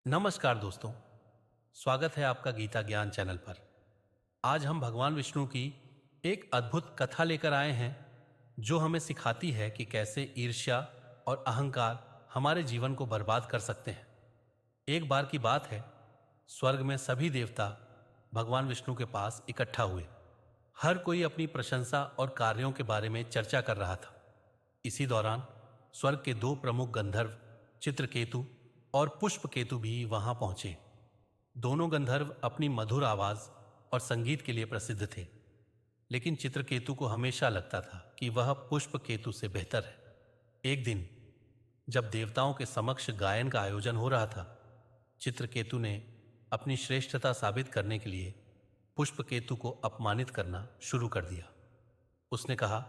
नमस्कार दोस्तों, स्वागत है आपका गीता ज्ञान चैनल पर। आज हम भगवान विष्णु की एक अद्भुत कथा लेकर आए हैं जो हमें सिखाती है कि कैसे ईर्ष्या और अहंकार हमारे जीवन को बर्बाद कर सकते हैं। एक बार की बात है, स्वर्ग में सभी देवता भगवान विष्णु के पास इकट्ठा हुए। हर कोई अपनी प्रशंसा और कार्यों के बारे में चर्चा कर रहा था। इसी दौरान स्वर्ग के दो प्रमुख गंधर्व चित्रकेतु और पुष्पकेतु भी वहां पहुंचे। दोनों गंधर्व अपनी मधुर आवाज और संगीत के लिए प्रसिद्ध थे, लेकिन चित्रकेतु को हमेशा लगता था कि वह पुष्पकेतु से बेहतर है। एक दिन जब देवताओं के समक्ष गायन का आयोजन हो रहा था, चित्रकेतु ने अपनी श्रेष्ठता साबित करने के लिए पुष्पकेतु को अपमानित करना शुरू कर दिया। उसने कहा,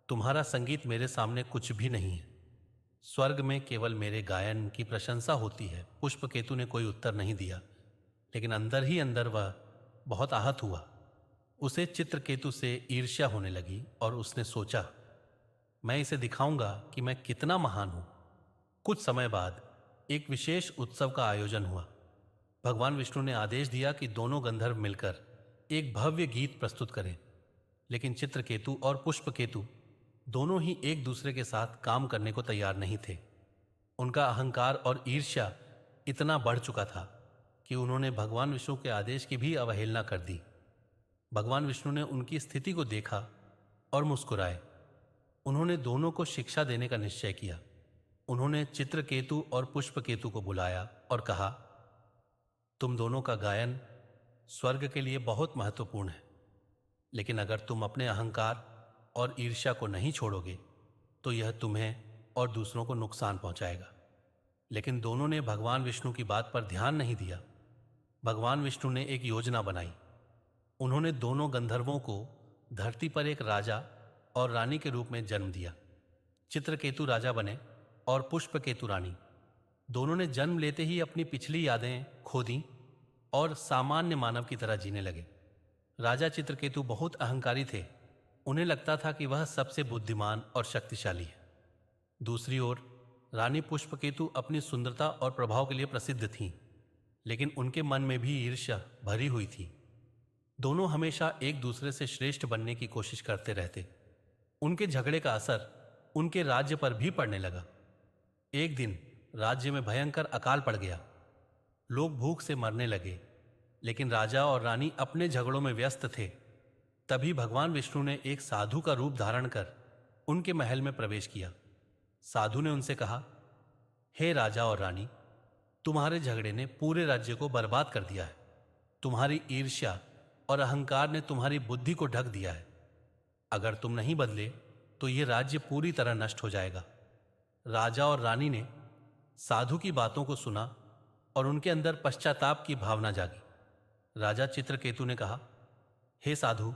तुम्हारा संगीत मेरे सामने कुछ भी नहीं है। स्वर्ग में केवल मेरे गायन की प्रशंसा होती है। पुष्पकेतु ने कोई उत्तर नहीं दिया, लेकिन अंदर ही अंदर वह बहुत आहत हुआ। उसे चित्रकेतु से ईर्ष्या होने लगी और उसने सोचा, मैं इसे दिखाऊंगा कि मैं कितना महान हूं। कुछ समय बाद एक विशेष उत्सव का आयोजन हुआ। भगवान विष्णु ने आदेश दिया कि दोनों गंधर्व मिलकर एक भव्य गीत प्रस्तुत करें, लेकिन चित्रकेतु और पुष्पकेतु दोनों ही एक दूसरे के साथ काम करने को तैयार नहीं थे। उनका अहंकार और ईर्ष्या इतना बढ़ चुका था कि उन्होंने भगवान विष्णु के आदेश की भी अवहेलना कर दी। भगवान विष्णु ने उनकी स्थिति को देखा और मुस्कुराए। उन्होंने दोनों को शिक्षा देने का निश्चय किया। उन्होंने चित्रकेतु और पुष्पकेतु को बुलाया और कहा, तुम दोनों का गायन स्वर्ग के लिए बहुत महत्वपूर्ण है, लेकिन अगर तुम अपने अहंकार और ईर्ष्या को नहीं छोड़ोगे तो यह तुम्हें और दूसरों को नुकसान पहुंचाएगा। लेकिन दोनों ने भगवान विष्णु की बात पर ध्यान नहीं दिया। भगवान विष्णु ने एक योजना बनाई। उन्होंने दोनों गंधर्वों को धरती पर एक राजा और रानी के रूप में जन्म दिया। चित्रकेतु राजा बने और पुष्पकेतु रानी। दोनों ने जन्म लेते ही अपनी पिछली यादें खो दी और सामान्य मानव की तरह जीने लगे। राजा चित्रकेतु बहुत अहंकारी थे। उन्हें लगता था कि वह सबसे बुद्धिमान और शक्तिशाली है। दूसरी ओर रानी पुष्पकेतु अपनी सुंदरता और प्रभाव के लिए प्रसिद्ध थीं, लेकिन उनके मन में भी ईर्ष्या भरी हुई थी। दोनों हमेशा एक दूसरे से श्रेष्ठ बनने की कोशिश करते रहते। उनके झगड़े का असर उनके राज्य पर भी पड़ने लगा। एक दिन राज्य में भयंकर अकाल पड़ गया। लोग भूख से मरने लगे, लेकिन राजा और रानी अपने झगड़ों में व्यस्त थे। तभी भगवान विष्णु ने एक साधु का रूप धारण कर उनके महल में प्रवेश किया। साधु ने उनसे कहा, हे राजा और रानी, तुम्हारे झगड़े ने पूरे राज्य को बर्बाद कर दिया है। तुम्हारी ईर्ष्या और अहंकार ने तुम्हारी बुद्धि को ढक दिया है। अगर तुम नहीं बदले तो यह राज्य पूरी तरह नष्ट हो जाएगा। राजा और रानी ने साधु की बातों को सुना और उनके अंदर पश्चाताप की भावना जागी। राजा चित्रकेतु ने कहा, हे साधु,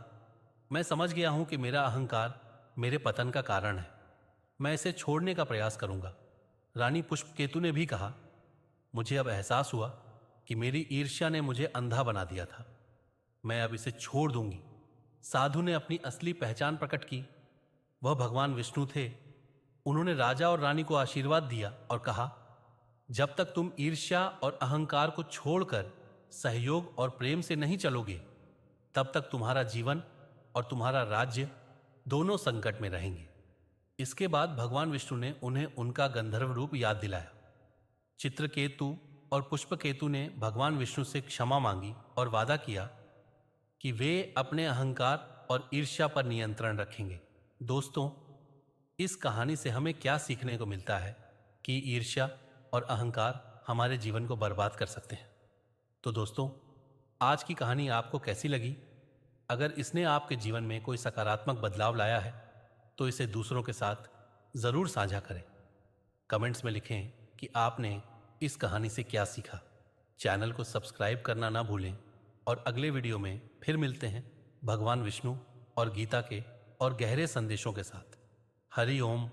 मैं समझ गया हूं कि मेरा अहंकार मेरे पतन का कारण है। मैं इसे छोड़ने का प्रयास करूंगा। रानी पुष्पकेतु ने भी कहा, मुझे अब एहसास हुआ कि मेरी ईर्ष्या ने मुझे अंधा बना दिया था। मैं अब इसे छोड़ दूंगी। साधु ने अपनी असली पहचान प्रकट की। वह भगवान विष्णु थे। उन्होंने राजा और रानी को आशीर्वाद दिया और कहा, जब तक तुम ईर्ष्या और अहंकार को छोड़कर सहयोग और प्रेम से नहीं चलोगे, तब तक तुम्हारा जीवन और तुम्हारा राज्य दोनों संकट में रहेंगे। इसके बाद भगवान विष्णु ने उन्हें उनका गंधर्व रूप याद दिलाया। चित्रकेतु और पुष्पकेतु ने भगवान विष्णु से क्षमा मांगी और वादा किया कि वे अपने अहंकार और ईर्ष्या पर नियंत्रण रखेंगे। दोस्तों, इस कहानी से हमें क्या सीखने को मिलता है कि ईर्ष्या और अहंकार हमारे जीवन को बर्बाद कर सकते हैं। तो दोस्तों, आज की कहानी आपको कैसी लगी? अगर इसने आपके जीवन में कोई सकारात्मक बदलाव लाया है तो इसे दूसरों के साथ ज़रूर साझा करें। कमेंट्स में लिखें कि आपने इस कहानी से क्या सीखा। चैनल को सब्सक्राइब करना ना भूलें और अगले वीडियो में फिर मिलते हैं भगवान विष्णु और गीता के और गहरे संदेशों के साथ। हरि ओम